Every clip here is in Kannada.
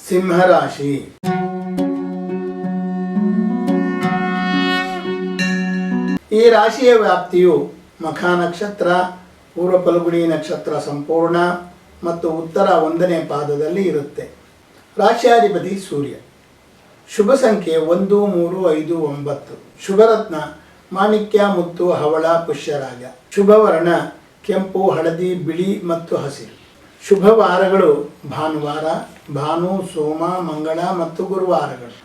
ಸಿಂಹರಾಶಿ. ಈ ರಾಶಿಯ ವ್ಯಾಪ್ತಿಯು ಮಖ ನಕ್ಷತ್ರ, ಪೂರ್ವ ಫಲ್ಗುಣಿ ನಕ್ಷತ್ರ ಸಂಪೂರ್ಣ ಮತ್ತು ಉತ್ತರ 1ನೇ ಪಾದದಲ್ಲಿ ಇರುತ್ತೆ. ರಾಶ್ಯಾಧಿಪತಿ ಸೂರ್ಯ. ಶುಭ ಸಂಖ್ಯೆ 1, 3, 5, 9. ಶುಭರತ್ನ ಮಾಣಿಕ್ಯ, ಮುತ್ತು, ಹವಳ, ಪುಷ್ಯರಾಗ. ಶುಭ ವರ್ಣ ಕೆಂಪು, ಹಳದಿ, ಬಿಳಿ ಮತ್ತು ಹಸಿರು. ಶುಭ ವಾರಗಳು ಭಾನುವಾರ, ಭಾನು, ಸೋಮ, ಮಂಗಳ ಮತ್ತು ಗುರುವಾರಗಳು.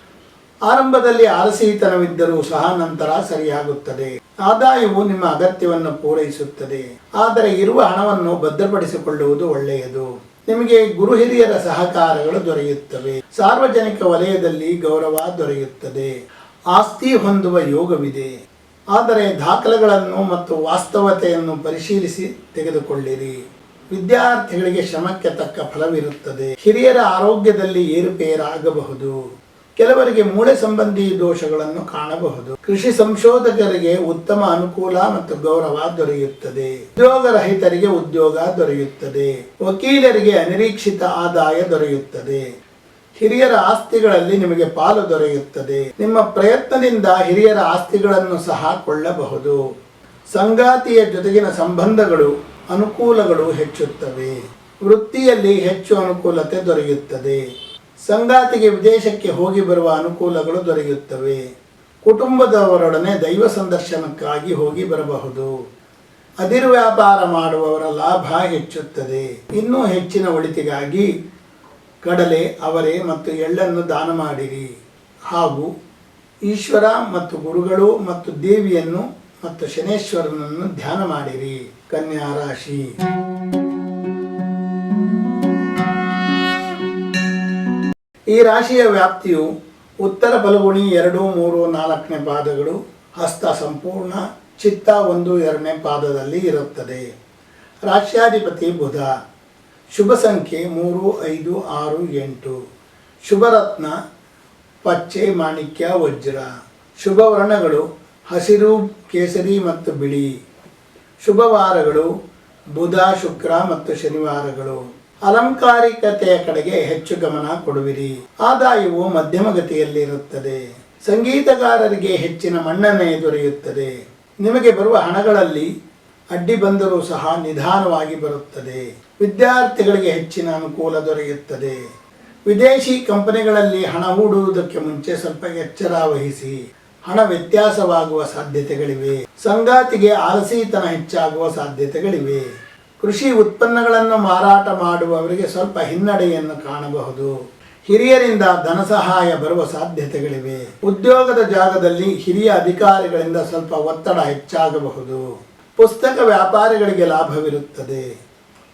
ಆರಂಭದಲ್ಲಿ ಆಲಸಿತನವಿದ್ದರೂ ಸಹ ನಂತರ ಸರಿಯಾಗುತ್ತದೆ. ಆದಾಯವು ನಿಮ್ಮ ಅಗತ್ಯವನ್ನು ಪೂರೈಸುತ್ತದೆ. ಆದರೆ ಇರುವ ಹಣವನ್ನು ಭದ್ರಪಡಿಸಿಕೊಳ್ಳುವುದು ಒಳ್ಳೆಯದು. ನಿಮಗೆ ಗುರು ಹಿರಿಯರ ಸಹಕಾರಗಳು ದೊರೆಯುತ್ತವೆ. ಸಾರ್ವಜನಿಕ ವಲಯದಲ್ಲಿ ಗೌರವ ದೊರೆಯುತ್ತದೆ. ಆಸ್ತಿ ಹೊಂದುವ ಯೋಗವಿದೆ. ಆದರೆ ದಾಖಲೆಗಳನ್ನು ಮತ್ತು ವಾಸ್ತವತೆಯನ್ನು ಪರಿಶೀಲಿಸಿ ತೆಗೆದುಕೊಳ್ಳಿರಿ. ವಿದ್ಯಾರ್ಥಿಗಳಿಗೆ ಶ್ರಮಕ್ಕೆ ತಕ್ಕ ಫಲವಿರುತ್ತದೆ. ಹಿರಿಯರ ಆರೋಗ್ಯದಲ್ಲಿ ಏರುಪೇರಾಗಬಹುದು. ಕೆಲವರಿಗೆ ಮೂಳೆ ಸಂಬಂಧಿ ದೋಷಗಳನ್ನು ಕಾಣಬಹುದು. ಕೃಷಿ ಸಂಶೋಧಕರಿಗೆ ಉತ್ತಮ ಅನುಕೂಲ ಮತ್ತು ಗೌರವ ದೊರೆಯುತ್ತದೆ. ಉದ್ಯೋಗರಹಿತರಿಗೆ ಉದ್ಯೋಗ ದೊರೆಯುತ್ತದೆ. ವಕೀಲರಿಗೆ ಅನಿರೀಕ್ಷಿತ ಆದಾಯ ದೊರೆಯುತ್ತದೆ. ಹಿರಿಯರ ಆಸ್ತಿಗಳಲ್ಲಿ ನಿಮಗೆ ಪಾಲು ದೊರೆಯುತ್ತದೆ. ನಿಮ್ಮ ಪ್ರಯತ್ನದಿಂದ ಹಿರಿಯರ ಆಸ್ತಿಗಳನ್ನು ಸಹ ಕೊಳ್ಳಬಹುದು. ಸಂಗಾತಿಯ ಜೊತೆಗಿನ ಸಂಬಂಧಗಳು ಅನುಕೂಲಗಳು ಹೆಚ್ಚುತ್ತವೆ. ವೃತ್ತಿಯಲ್ಲಿ ಹೆಚ್ಚು ಅನುಕೂಲತೆ ದೊರೆಯುತ್ತದೆ. ಸಂಗಾತಿಗೆ ವಿದೇಶಕ್ಕೆ ಹೋಗಿ ಬರುವ ಅನುಕೂಲಗಳು ದೊರೆಯುತ್ತವೆ. ಕುಟುಂಬದವರೊಡನೆ ದೈವ ಸಂದರ್ಶನಕ್ಕಾಗಿ ಹೋಗಿ ಬರಬಹುದು. ಅದಿರು ವ್ಯಾಪಾರ ಮಾಡುವವರ ಲಾಭ ಹೆಚ್ಚುತ್ತದೆ. ಇನ್ನೂ ಹೆಚ್ಚಿನ ಒಳಿತಿಗಾಗಿ ಕಡಲೆ, ಅವರೆ ಮತ್ತು ಎಳ್ಳನ್ನು ದಾನ ಮಾಡಿರಿ. ಹಾಗೂ ಈಶ್ವರ ಮತ್ತು ಗುರುಗಳು ಮತ್ತು ದೇವಿಯನ್ನು ಮತ್ತು ಶನೇಶ್ವರನನ್ನು ಧ್ಯಾನ ಮಾಡಿರಿ. ಕನ್ಯಾ ರಾಶಿ. ಈ ರಾಶಿಯ ವ್ಯಾಪ್ತಿಯು ಉತ್ತರ ಫಲ್ಗುಣಿ 2, 3, 4ನೇ ಪಾದಗಳು, ಹಸ್ತ ಸಂಪೂರ್ಣ, ಚಿತ್ತ 1, 2ನೇ ಪಾದದಲ್ಲಿ ಇರುತ್ತದೆ. ರಾಶ್ಯಾಧಿಪತಿ ಬುಧ. ಶುಭ ಸಂಖ್ಯೆ 3, 5, 6, 8. ಶುಭರತ್ನ ಪಚ್ಚೆ, ಮಾಣಿಕ್ಯ, ವಜ್ರ. ಶುಭ ವರ್ಣಗಳು ಹಸಿರು, ಕೇಸರಿ ಮತ್ತು ಬಿಳಿ. ಶುಭ ವಾರಗಳು ಬುಧ, ಶುಕ್ರ ಮತ್ತು ಶನಿವಾರಗಳು. ಅಲಂಕಾರಿಕತೆಯ ಕಡೆಗೆ ಹೆಚ್ಚು ಗಮನ ಕೊಡುವಿರಿ. ಆದಾಯವು ಮಧ್ಯಮ ಗತಿಯಲ್ಲಿರುತ್ತದೆ. ಸಂಗೀತಗಾರರಿಗೆ ಹೆಚ್ಚಿನ ಮನ್ನಣೆ ದೊರೆಯುತ್ತದೆ. ನಿಮಗೆ ಬರುವ ಹಣಗಳಲ್ಲಿ ಅಡ್ಡಿ ಬಂದರೂ ಸಹ ನಿಧಾನವಾಗಿ ಬರುತ್ತದೆ. ವಿದ್ಯಾರ್ಥಿಗಳಿಗೆ ಹೆಚ್ಚಿನ ಅನುಕೂಲ ದೊರೆಯುತ್ತದೆ. ವಿದೇಶಿ ಕಂಪನಿಗಳಲ್ಲಿ ಹಣ ಹೂಡುವುದಕ್ಕೆ ಮುಂಚೆ ಸ್ವಲ್ಪ ಎಚ್ಚರ ವಹಿಸಿ. ಹಣ ವ್ಯತ್ಯಾಸವಾಗುವ ಸಾಧ್ಯತೆಗಳಿವೆ. ಸಂಗಾತಿಗೆ ಆಲಸಿತನ ಹೆಚ್ಚಾಗುವ ಸಾಧ್ಯತೆಗಳಿವೆ. ಕೃಷಿ ಉತ್ಪನ್ನಗಳನ್ನು ಮಾರಾಟ ಮಾಡುವವರಿಗೆ ಸ್ವಲ್ಪ ಹಿನ್ನಡೆಯನ್ನು ಕಾಣಬಹುದು. ಹಿರಿಯರಿಂದ ಧನ ಸಹಾಯ ಬರುವ ಸಾಧ್ಯತೆಗಳಿವೆ. ಉದ್ಯೋಗದ ಜಾಗದಲ್ಲಿ ಹಿರಿಯ ಅಧಿಕಾರಿಗಳಿಂದ ಸ್ವಲ್ಪ ಒತ್ತಡ ಹೆಚ್ಚಾಗಬಹುದು. ಪುಸ್ತಕ ವ್ಯಾಪಾರಿಗಳಿಗೆ ಲಾಭವಿರುತ್ತದೆ.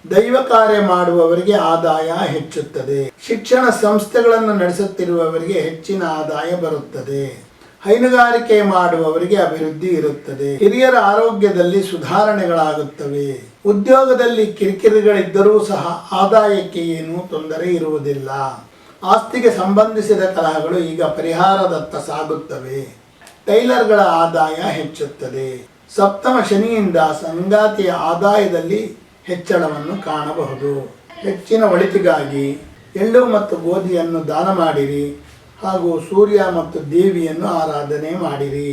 ದೈವ ಕಾರ್ಯ ಮಾಡುವವರಿಗೆ ಆದಾಯ ಹೆಚ್ಚುತ್ತದೆ. ಶಿಕ್ಷಣ ಸಂಸ್ಥೆಗಳನ್ನು ನಡೆಸುತ್ತಿರುವವರಿಗೆ ಹೆಚ್ಚಿನ ಆದಾಯ ಬರುತ್ತದೆ. ಹೈನುಗಾರಿಕೆ ಮಾಡುವವರಿಗೆ ಅಭಿವೃದ್ಧಿ ಇರುತ್ತದೆ. ಹಿರಿಯರ ಆರೋಗ್ಯದಲ್ಲಿ ಸುಧಾರಣೆಗಳಾಗುತ್ತವೆ. ಉದ್ಯೋಗದಲ್ಲಿ ಕಿರಿಕಿರಿಗಳಿದ್ದರೂ ಸಹ ಆದಾಯಕ್ಕೆ ಏನೂ ತೊಂದರೆ ಇರುವುದಿಲ್ಲ. ಆಸ್ತಿಗೆ ಸಂಬಂಧಿಸಿದ ಕಲಹಗಳು ಈಗ ಪರಿಹಾರದತ್ತ ಸಾಗುತ್ತವೆ. ಟೈಲರ್ಗಳ ಆದಾಯ ಹೆಚ್ಚುತ್ತದೆ. ಸಪ್ತಮ ಶನಿಯಿಂದ ಸಂಗಾತಿಯ ಆದಾಯದಲ್ಲಿ ಹೆಚ್ಚಳವನ್ನು ಕಾಣಬಹುದು. ಹೆಚ್ಚಿನ ಒಳಿತಿಗಾಗಿ ಎಳ್ಳು ಮತ್ತು ಗೋಧಿಯನ್ನು ದಾನ ಮಾಡಿರಿ. ಹಾಗೂ ಸೂರ್ಯ ಮತ್ತು ದೇವಿಯನ್ನು ಆರಾಧನೆ ಮಾಡಿರಿ.